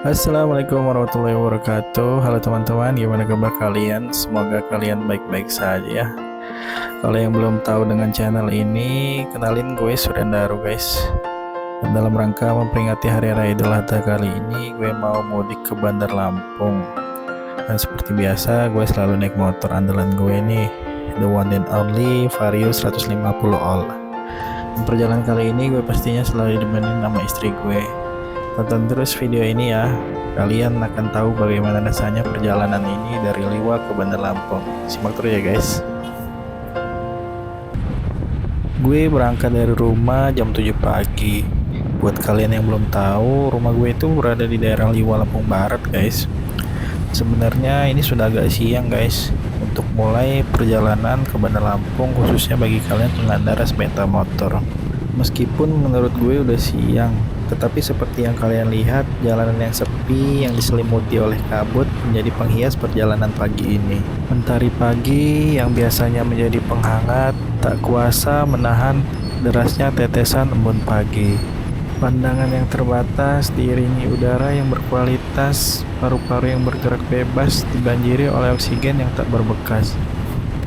Assalamualaikum warahmatullahi wabarakatuh. Halo teman-teman, gimana kabar kalian? Semoga kalian baik-baik saja ya. Kalau yang belum tahu dengan channel ini, kenalin gue Surendaru guys. Dan dalam rangka memperingati Hari Raya Idul Adha kali ini, gue mau mudik ke Bandar Lampung. Dan seperti biasa, gue selalu naik motor andalan gue nih, the one and only Vario 150 all. Dan perjalanan kali ini gue pastinya selalu ditemenin sama istri gue. Tonton terus video ini ya, kalian akan tahu bagaimana rasanya perjalanan ini dari Liwa ke Bandar Lampung. Simak terus ya guys. Gue berangkat dari rumah jam 7 pagi. Buat kalian yang belum tahu, rumah gue itu berada di daerah Liwa, Lampung Barat guys. Sebenarnya ini sudah agak siang guys untuk mulai perjalanan ke Bandar Lampung, khususnya bagi kalian pengendara sepeda motor. Meskipun menurut gue udah siang, tetapi seperti yang kalian lihat, jalanan yang sepi yang diselimuti oleh kabut menjadi penghias perjalanan pagi ini. Mentari pagi yang biasanya menjadi penghangat tak kuasa menahan derasnya tetesan embun pagi. Pandangan yang terbatas diiringi udara yang berkualitas, paru-paru yang bergerak bebas dibanjiri oleh oksigen yang tak berbekas.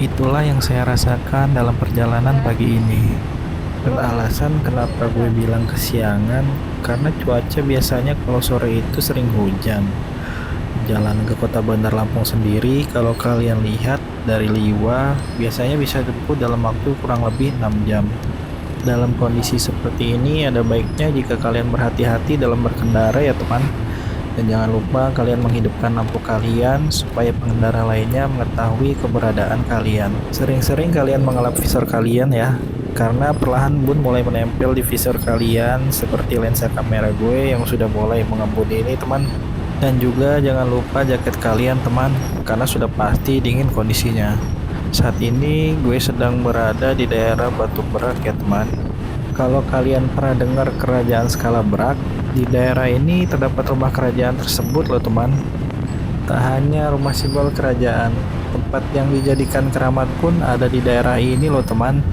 Itulah yang saya rasakan dalam perjalanan pagi ini. Dan alasan kenapa gue bilang kesiangan, karena cuaca biasanya kalau sore itu sering hujan. Jalan ke kota Bandar Lampung sendiri, kalau kalian lihat dari Liwa, biasanya bisa tempuh dalam waktu kurang lebih 6 jam. Dalam kondisi seperti ini, ada baiknya jika kalian berhati-hati dalam berkendara ya teman. Dan jangan lupa kalian menghidupkan lampu kalian supaya pengendara lainnya mengetahui keberadaan kalian. Sering-sering kalian mengelap visor kalian ya, karena perlahan embun mulai menempel di visor kalian seperti lensa kamera gue yang sudah mulai mengembun ini teman. Dan juga jangan lupa jaket kalian teman, karena sudah pasti dingin kondisinya. Saat ini gue sedang berada di daerah Batu Berak ya teman. Kalau kalian pernah dengar kerajaan skala Berak, di daerah ini terdapat rumah kerajaan tersebut loh teman. Tak hanya rumah simbol kerajaan, tempat yang dijadikan keramat pun ada di daerah ini loh teman.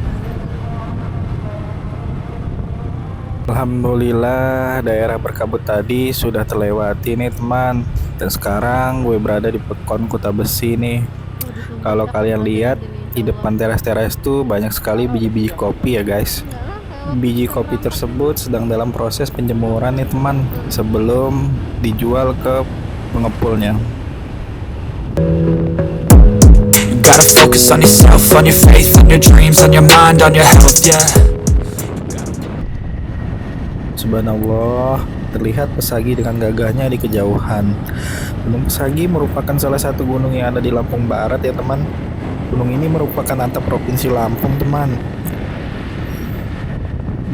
Alhamdulillah daerah berkabut tadi sudah terlewati nih teman. Dan sekarang gue berada di Pekon Kota Besi nih. Kalau kalian lihat di depan teras-teras tuh banyak sekali biji-biji kopi ya guys. Biji kopi tersebut sedang dalam proses penjemuran nih teman, sebelum dijual ke pengepulnya. You gotta focus on yourself, on your faith, on your dreams, on your mind, on your health, yeah. Subhanallah, terlihat Pesagi dengan gagahnya di kejauhan. Gunung Pesagi merupakan salah satu gunung yang ada di Lampung Barat ya teman. Gunung ini merupakan antap provinsi Lampung teman.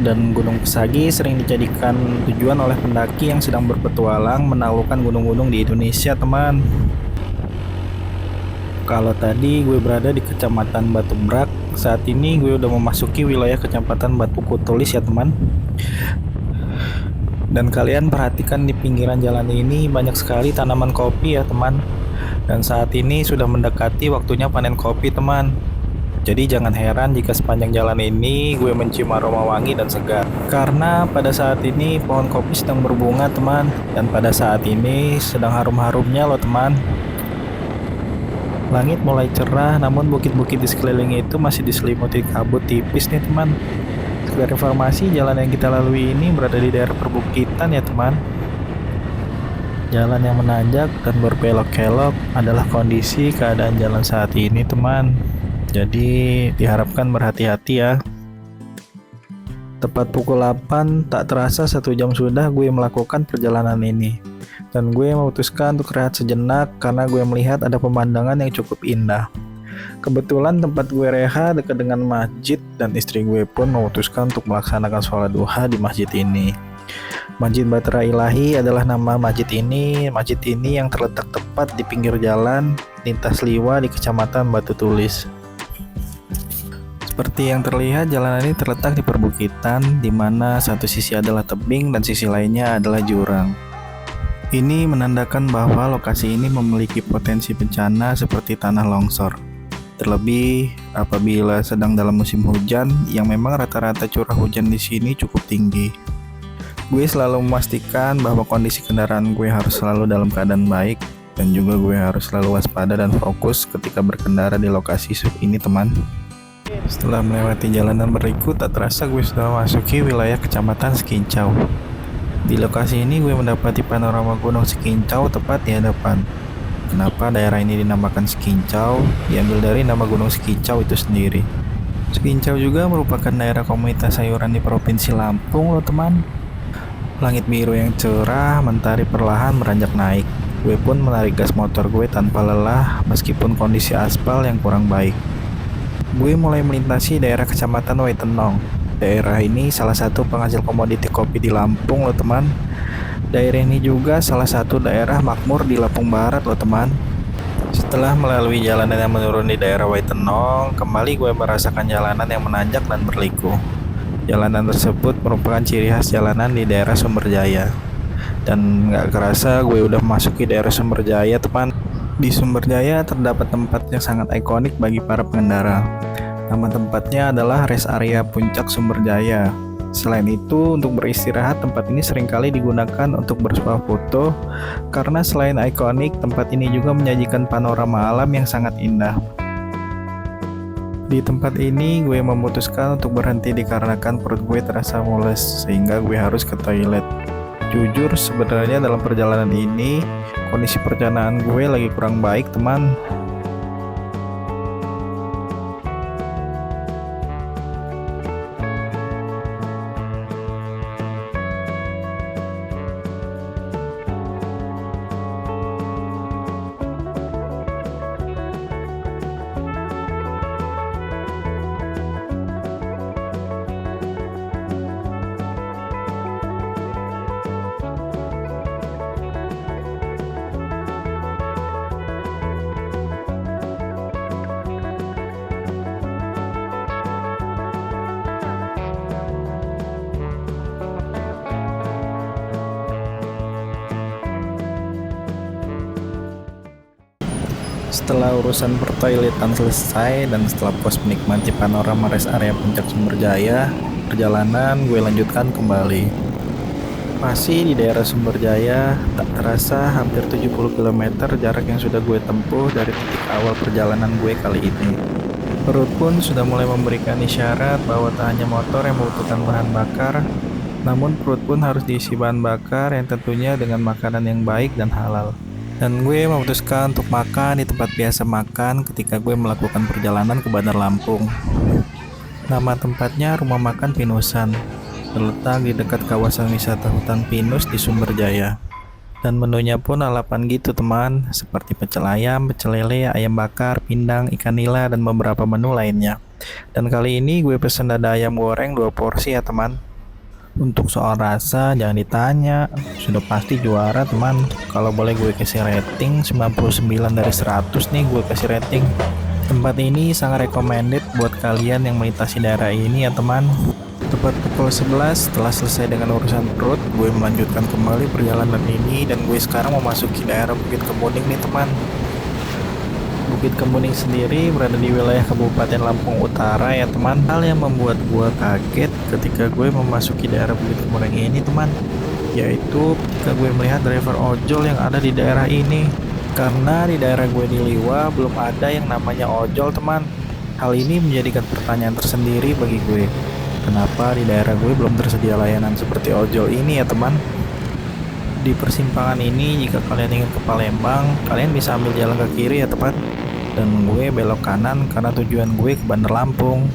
Dan Gunung Pesagi sering dijadikan tujuan oleh pendaki yang sedang berpetualang menaklukkan gunung-gunung di Indonesia teman. Kalau tadi gue berada di Kecamatan Batu Berak, saat ini gue udah memasuki wilayah Kecamatan Batu Kutulis ya teman. Dan kalian perhatikan di pinggiran jalan ini banyak sekali tanaman kopi ya teman. Dan saat ini sudah mendekati waktunya panen kopi teman. Jadi jangan heran jika sepanjang jalan ini gue mencium aroma wangi dan segar. Karena pada saat ini pohon kopi sedang berbunga teman. Dan pada saat ini sedang harum-harumnya loh teman. Langit mulai cerah, namun bukit-bukit di sekeliling itu masih diselimuti kabut tipis nih teman. Sekedar informasi, jalan yang kita lalui ini berada di daerah perbukitan ya teman. Jalan yang menanjak dan berbelok-kelok adalah kondisi keadaan jalan saat ini teman. Jadi diharapkan berhati-hati ya. Tepat pukul 8, tak terasa 1 jam sudah gue melakukan perjalanan ini. Dan gue memutuskan untuk rehat sejenak karena gue melihat ada pemandangan yang cukup indah. Kebetulan tempat gue rehat dekat dengan masjid dan istri gue pun memutuskan untuk melaksanakan sholat duha di masjid ini. Masjid Bahtera Ilahi adalah nama masjid ini. Masjid ini yang terletak tepat di pinggir jalan lintas Liwa di Kecamatan Batu Tulis. Seperti yang terlihat, jalan ini terletak di perbukitan, di mana satu sisi adalah tebing dan sisi lainnya adalah jurang. Ini menandakan bahwa lokasi ini memiliki potensi bencana seperti tanah longsor. Terlebih apabila sedang dalam musim hujan, yang memang rata-rata curah hujan di sini cukup tinggi. Gue selalu memastikan bahwa kondisi kendaraan gue harus selalu dalam keadaan baik, dan juga gue harus selalu waspada dan fokus ketika berkendara di lokasi ini teman. Setelah melewati jalanan berliku, tak terasa gue sudah memasuki wilayah Kecamatan Sekincau. Di lokasi ini gue mendapati panorama Gunung Sekincau tepat di hadapan. Kenapa daerah ini dinamakan Sekincau? Diambil dari nama Gunung Sekincau itu sendiri. Sekincau juga merupakan daerah komunitas sayuran di Provinsi Lampung loh teman. Langit biru yang cerah, mentari perlahan beranjak naik. Gue pun menarik gas motor gue tanpa lelah meskipun kondisi aspal yang kurang baik. Gue mulai melintasi daerah Kecamatan Waitenong. Daerah ini salah satu penghasil komoditi kopi di Lampung loh teman. Daerah ini juga salah satu daerah makmur di Lampung Barat loh teman. Setelah melalui jalanan yang menurun di daerah Waitenong, kembali gue merasakan jalanan yang menanjak dan berliku. Jalanan tersebut merupakan ciri khas jalanan di daerah Sumberjaya. Dan gak kerasa gue udah memasuki daerah Sumberjaya teman. Di Sumberjaya terdapat tempat yang sangat ikonik bagi para pengendara. Nama tempatnya adalah Rest Area Puncak Sumberjaya. Selain itu, untuk beristirahat tempat ini seringkali digunakan untuk bersuah foto. Karena selain ikonik, tempat ini juga menyajikan panorama alam yang sangat indah. Di tempat ini gue memutuskan untuk berhenti dikarenakan perut gue terasa mules sehingga gue harus ke toilet. Jujur sebenarnya dalam perjalanan ini kondisi perjalanan gue lagi kurang baik teman. Setelah urusan pertoiletan selesai dan setelah puas menikmati panorama rest area Puncak Sumberjaya, perjalanan gue lanjutkan kembali. Masih di daerah Sumberjaya, tak terasa hampir 70 km jarak yang sudah gue tempuh dari titik awal perjalanan gue kali ini. Perut pun sudah mulai memberikan isyarat bahwa tak hanya motor yang membutuhkan bahan bakar, namun perut pun harus diisi bahan bakar yang tentunya dengan makanan yang baik dan halal. Dan gue memutuskan untuk makan di tempat biasa makan ketika gue melakukan perjalanan ke Bandar Lampung. Nama tempatnya Rumah Makan Pinusan, terletak di dekat kawasan wisata hutan pinus di Sumberjaya. Dan menunya pun alapan gitu teman, seperti pecel ayam, pecel lele, ayam bakar, pindang, ikan nila, dan beberapa menu lainnya. Dan kali ini gue pesen dada ayam goreng 2 porsi ya teman. Untuk soal rasa jangan ditanya, sudah pasti juara teman. Kalau boleh gue kasih rating 99 dari 100 nih gue kasih rating. Tempat ini sangat recommended buat kalian yang melintasi daerah ini ya teman. Tepat pukul 11 setelah selesai dengan urusan perut, gue melanjutkan kembali perjalanan ini dan gue sekarang memasuki daerah Bukit Kemuning nih teman. Bukit Kemuning sendiri berada di wilayah Kabupaten Lampung Utara ya teman. Hal yang membuat gue kaget ketika gue memasuki daerah Bukit Kemuning ini teman, yaitu ketika gue melihat driver ojol yang ada di daerah ini. Karena di daerah gue di Liwa belum ada yang namanya ojol teman. Hal ini menjadikan pertanyaan tersendiri bagi gue. Kenapa di daerah gue belum tersedia layanan seperti ojol ini ya teman? Di persimpangan ini jika kalian ingin ke Palembang, kalian bisa ambil jalan ke kiri ya teman. Dan gue belok kanan karena tujuan gue ke Bandar Lampung.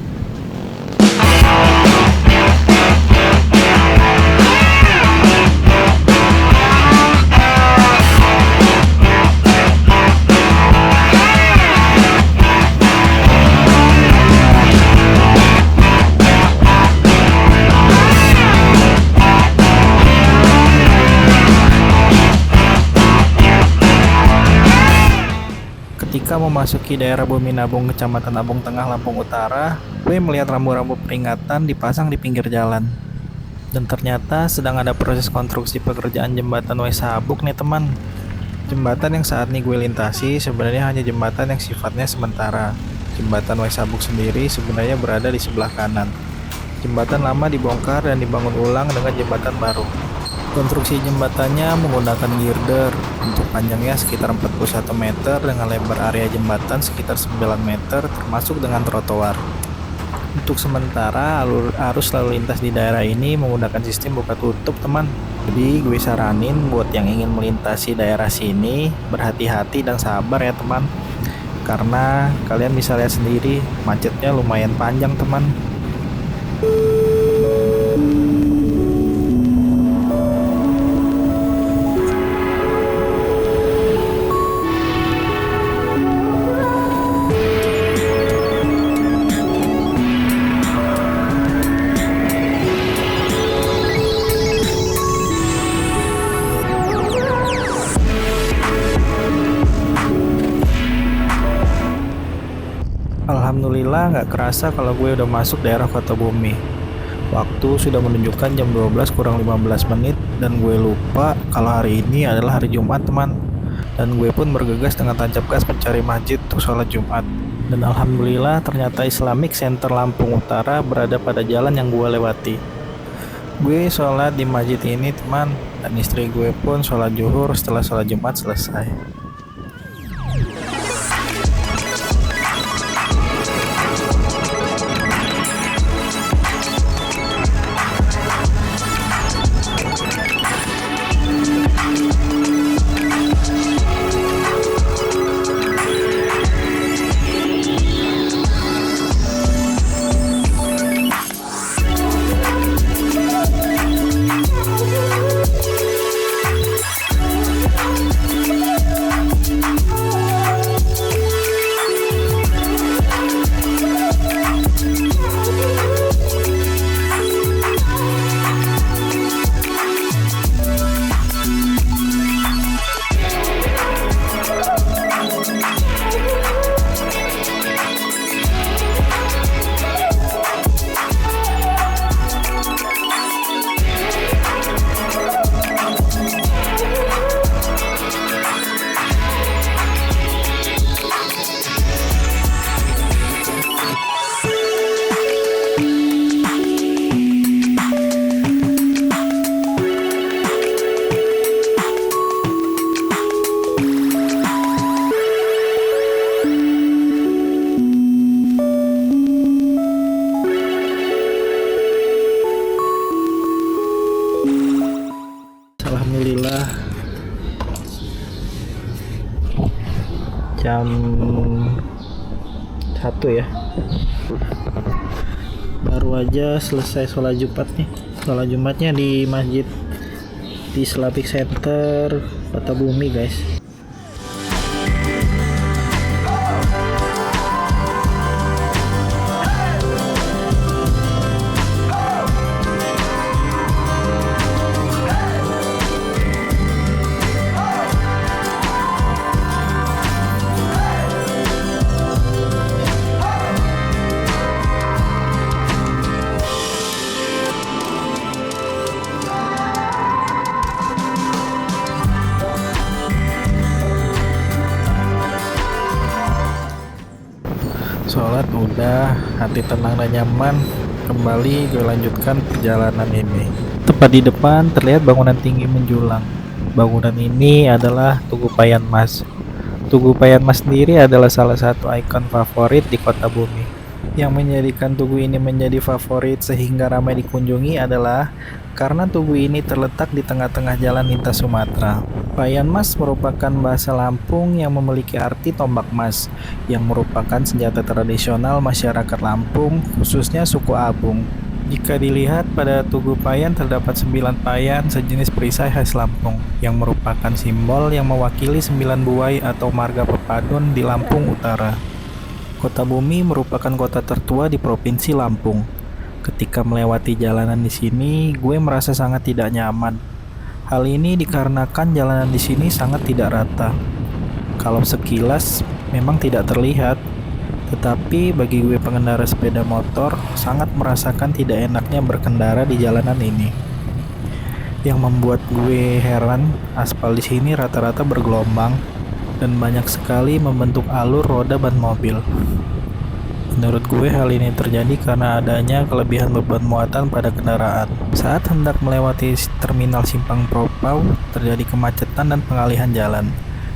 Ketika memasuki daerah Bumi Nabung, Kecamatan Abung Tengah, Lampung Utara, gue melihat rambu-rambu peringatan dipasang di pinggir jalan. Dan ternyata sedang ada proses konstruksi pekerjaan jembatan Waisabuk nih teman. Jembatan yang saat ini gue lintasi sebenarnya hanya jembatan yang sifatnya sementara. Jembatan Waisabuk sendiri sebenarnya berada di sebelah kanan. Jembatan lama dibongkar dan dibangun ulang dengan jembatan baru. Konstruksi jembatannya menggunakan girder untuk panjangnya sekitar 41 meter dengan lebar area jembatan sekitar 9 meter termasuk dengan trotoar. Untuk sementara arus lalu lintas di daerah ini menggunakan sistem buka tutup teman. Jadi gue saranin buat yang ingin melintasi daerah sini berhati-hati dan sabar ya teman. Karena kalian bisa lihat sendiri macetnya lumayan panjang teman. Alhamdulillah nggak kerasa kalau gue udah masuk daerah Kota Bumi. Waktu sudah menunjukkan jam 12 kurang 15 menit dan gue lupa kalau hari ini adalah hari Jumat teman. Dan gue pun bergegas dengan tancap gas mencari masjid untuk sholat Jumat. Dan alhamdulillah ternyata Islamic Center Lampung Utara berada pada jalan yang gue lewati. Gue sholat di masjid ini teman, dan istri gue pun sholat zuhur setelah sholat Jumat selesai. Alhamdulillah jam 1 ya, baru aja selesai sholat Jumat nih. Sholat Jumatnya di masjid di Islamic Center Kota Bumi guys. Sholat udah, hati tenang dan nyaman. Kembali gue lanjutkan perjalanan ini. Tepat di depan terlihat bangunan tinggi menjulang. Bangunan ini adalah Tugu Payan Mas. Tugu Payan Mas sendiri adalah salah satu ikon favorit di Kota Bumi. Yang menjadikan tugu ini menjadi favorit sehingga ramai dikunjungi adalah karena tugu ini terletak di tengah-tengah jalan lintas Sumatera. Payan Mas merupakan bahasa Lampung yang memiliki arti tombak emas, yang merupakan senjata tradisional masyarakat Lampung, khususnya suku Abung. Jika dilihat pada Tugu Payan terdapat 9 payan sejenis perisai khas Lampung, yang merupakan simbol yang mewakili 9 buai atau marga pepadun di Lampung Utara. Kota Bumi merupakan kota tertua di Provinsi Lampung. Ketika melewati jalanan di sini, gue merasa sangat tidak nyaman. Hal ini dikarenakan jalanan di sini sangat tidak rata. Kalau sekilas memang tidak terlihat, tetapi bagi gue pengendara sepeda motor sangat merasakan tidak enaknya berkendara di jalanan ini. Yang membuat gue heran, aspal di sini rata-rata bergelombang dan banyak sekali membentuk alur roda ban mobil. Menurut gue hal ini terjadi karena adanya kelebihan beban muatan pada kendaraan. Saat hendak melewati terminal Simpang Propau, terjadi kemacetan dan pengalihan jalan.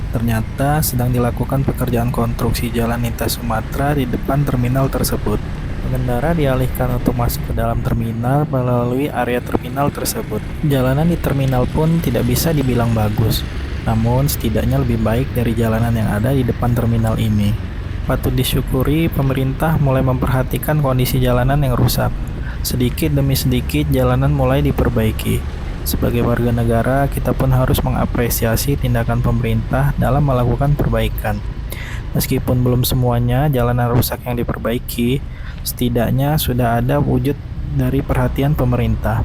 Ternyata sedang dilakukan pekerjaan konstruksi jalan lintas Sumatera di depan terminal tersebut. Pengendara dialihkan untuk masuk ke dalam terminal melalui area terminal tersebut. Jalanan di terminal pun tidak bisa dibilang bagus, namun setidaknya lebih baik dari jalanan yang ada di depan terminal ini. Patut disyukuri pemerintah mulai memperhatikan kondisi jalanan yang rusak. Sedikit demi sedikit jalanan mulai diperbaiki. Sebagai warga negara, kita pun harus mengapresiasi tindakan pemerintah dalam melakukan perbaikan. Meskipun belum semuanya jalanan rusak yang diperbaiki, setidaknya sudah ada wujud dari perhatian pemerintah.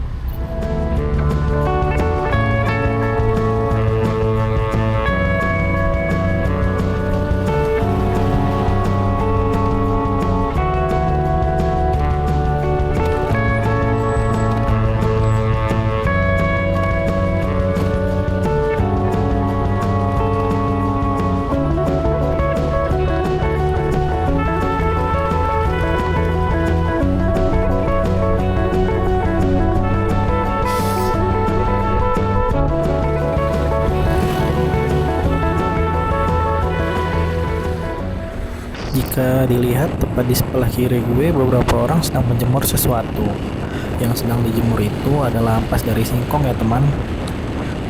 Jika dilihat tepat di sebelah kiri gue, beberapa orang sedang menjemur sesuatu. Yang sedang dijemur itu adalah ampas dari singkong ya teman.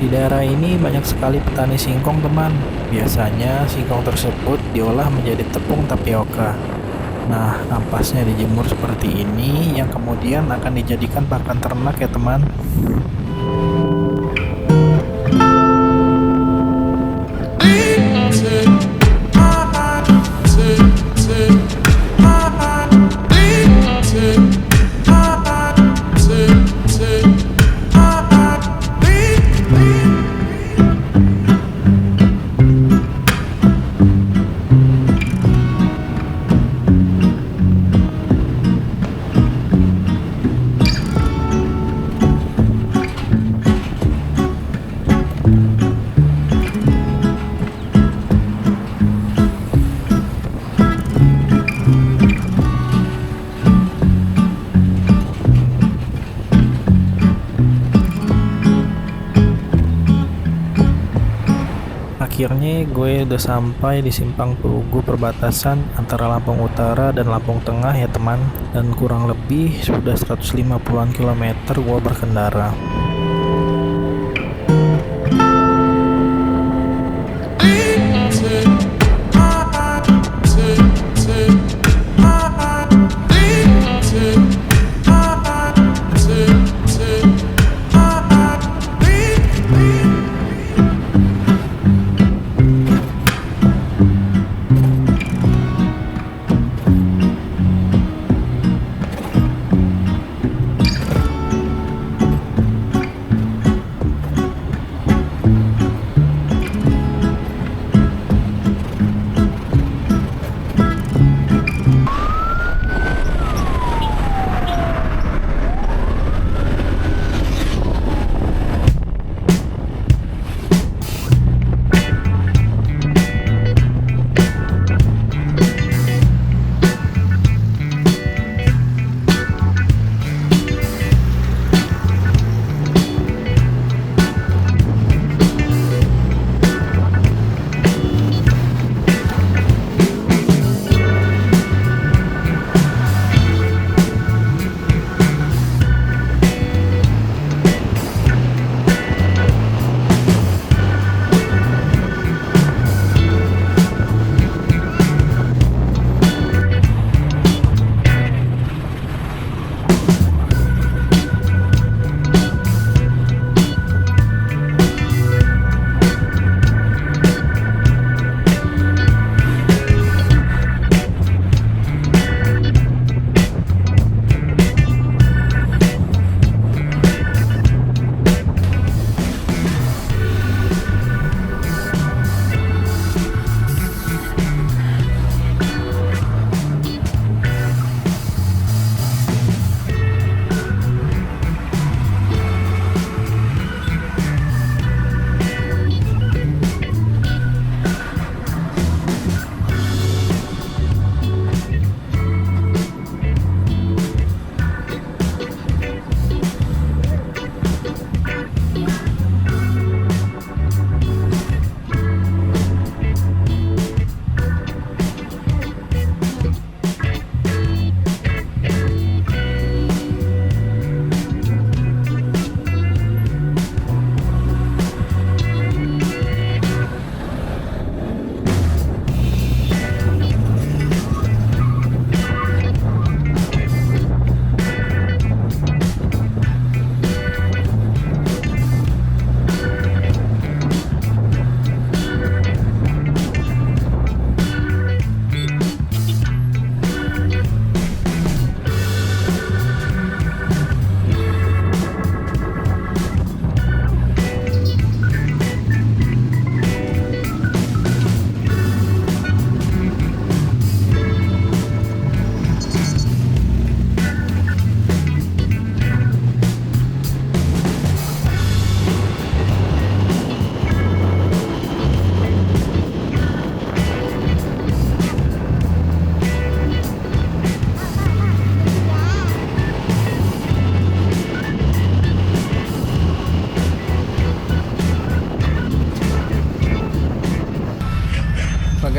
Di daerah ini banyak sekali petani singkong teman. Biasanya singkong tersebut diolah menjadi tepung tapioka. Nah, ampasnya dijemur seperti ini yang kemudian akan dijadikan pakan ternak ya teman. Akhirnya gue udah sampai di Simpang Tugu perbatasan antara Lampung Utara dan Lampung Tengah ya teman. Dan kurang lebih sudah 150-an kilometer gue berkendara.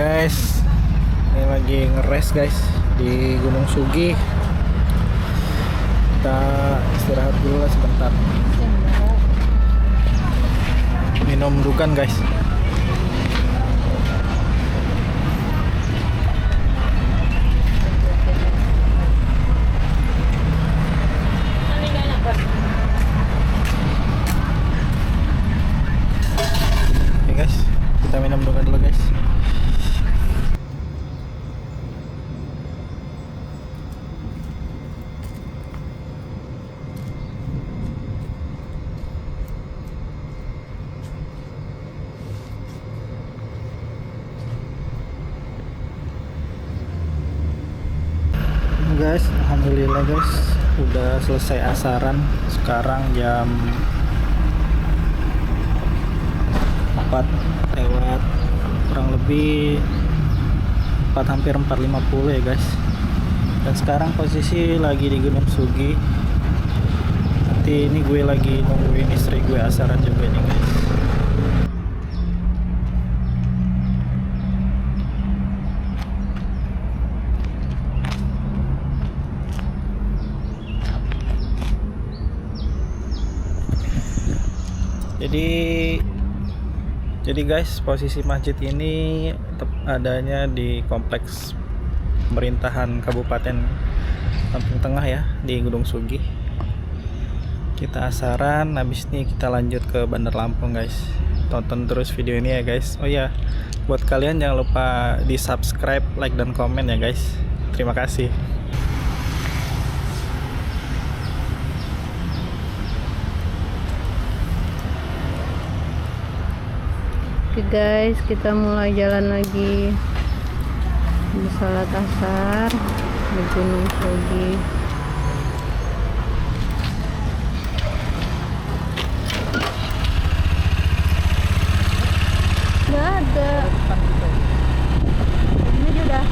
guys, ini lagi ngeres guys di Gunung Sugi. Kita istirahat dulu lah sebentar. Minum dukan guys. Oke guys, kita minum dukan dulu guys. Guys, alhamdulillah guys, udah selesai asaran. Sekarang jam 4 lewat kurang lebih 4 hampir 4.50 ya guys. Dan sekarang posisi lagi di Gunung Sugi. Nanti ini gue lagi nungguin istri gue asaran juga nih guys. Jadi guys, posisi masjid ini adanya di kompleks pemerintahan Kabupaten Lampung Tengah ya, di Gunung Sugi. Kita asaran, habis ini kita lanjut ke Bandar Lampung guys. Tonton terus video ini ya guys. Oh ya, buat kalian jangan lupa di subscribe, like, dan komen ya guys. Terima kasih. Oke guys, kita mulai jalan lagi di salat asar di Gunung Sugi. Nggak ada. Ini sudah.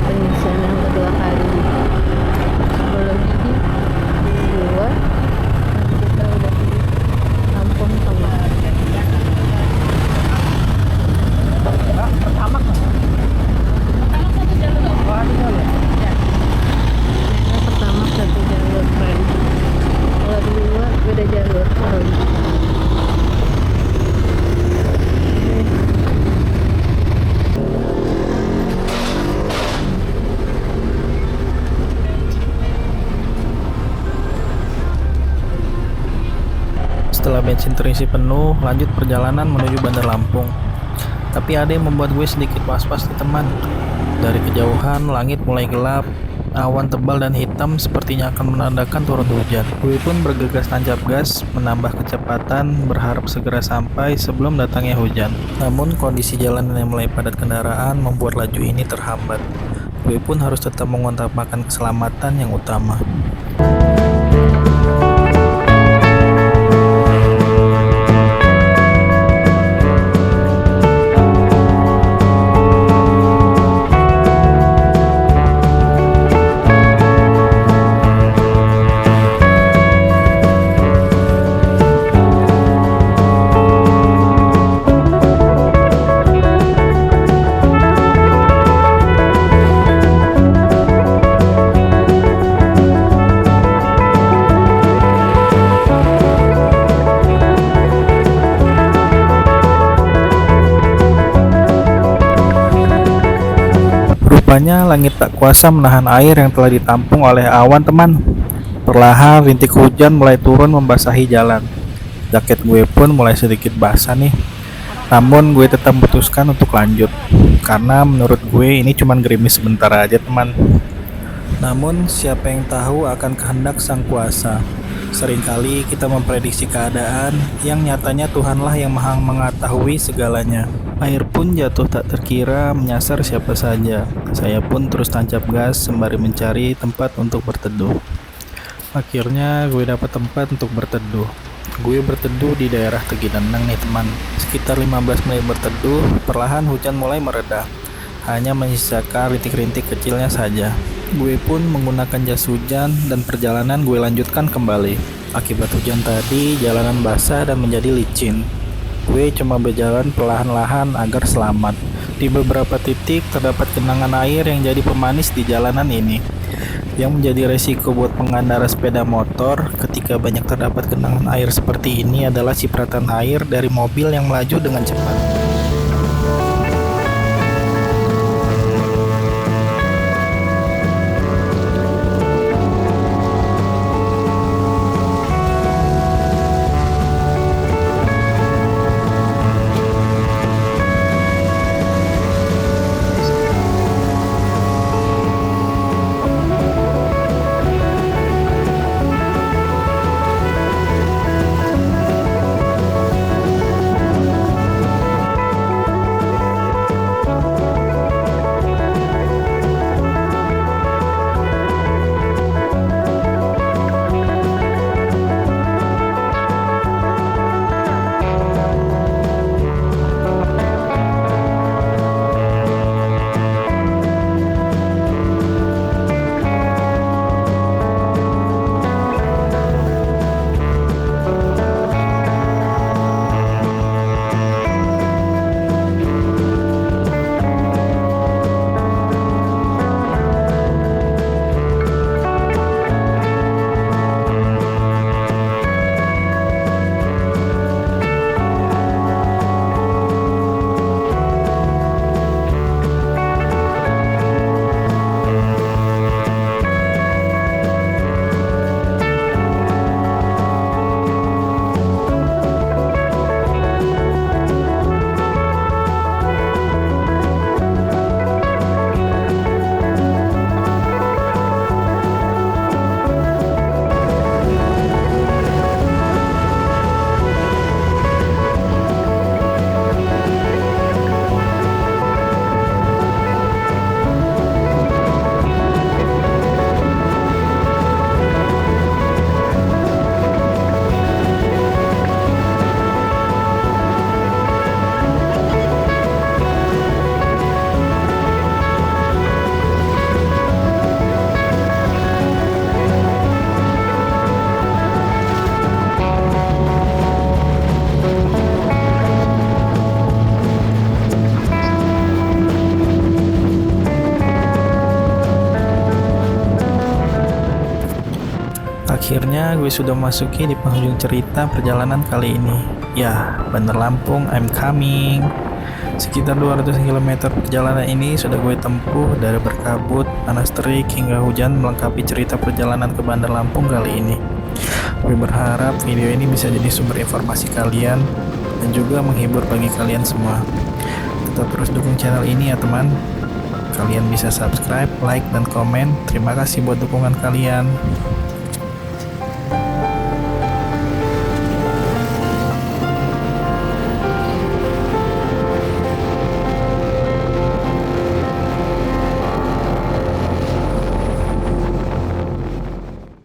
Pengisian yang kedua kali sebelum ini dua, nanti kita udah di Lampung Tengah. Pertama satu jalur. Pertama satu jalur friend. Kalau dua beda jalur. Setelah bensin terisi penuh, lanjut perjalanan menuju Bandar Lampung. Tapi ada yang membuat gue sedikit was-was nih teman. Dari kejauhan, langit mulai gelap, awan tebal dan hitam sepertinya akan menandakan turun hujan. Gue pun bergegas tancap gas, menambah kecepatan, berharap segera sampai sebelum datangnya hujan. Namun kondisi jalan yang mulai padat kendaraan membuat laju ini terhambat. Gue pun harus tetap mengutamakan keselamatan yang utama. Rupanya langit tak kuasa menahan air yang telah ditampung oleh awan teman. Perlahan rintik hujan mulai turun membasahi jalan. Jaket gue pun mulai sedikit basah nih. Namun gue tetap memutuskan untuk lanjut, karena menurut gue ini cuma gerimis sebentar aja teman. Namun siapa yang tahu akan kehendak Sang Kuasa. Seringkali kita memprediksi keadaan yang nyatanya Tuhanlah yang maha mengetahui segalanya. Air pun jatuh tak terkira menyasar siapa saja. Saya pun terus tancap gas sembari mencari tempat untuk berteduh. Akhirnya gue dapat tempat untuk berteduh. Gue berteduh di daerah Tegineneng nih teman. Sekitar 15 menit berteduh, perlahan hujan mulai mereda. Hanya menyisakan rintik-rintik kecilnya saja. Gue pun menggunakan jas hujan dan perjalanan gue lanjutkan kembali. Akibat hujan tadi, jalanan basah dan menjadi licin. Gue cuma berjalan perlahan-lahan agar selamat. Di beberapa titik terdapat genangan air yang jadi pemanis di jalanan ini. Yang menjadi resiko buat pengendara sepeda motor ketika banyak terdapat genangan air seperti ini adalah cipratan air dari mobil yang melaju dengan cepat. Akhirnya gue sudah memasuki di penghujung cerita perjalanan kali ini. Ya, Bandar Lampung, I'm coming. Sekitar 200 km perjalanan ini sudah gue tempuh dari berkabut, panas terik hingga hujan melengkapi cerita perjalanan ke Bandar Lampung kali ini. Gue berharap video ini bisa jadi sumber informasi kalian dan juga menghibur bagi kalian semua. Tetap terus dukung channel ini ya teman. Kalian bisa subscribe, like, dan komen. Terima kasih buat dukungan kalian.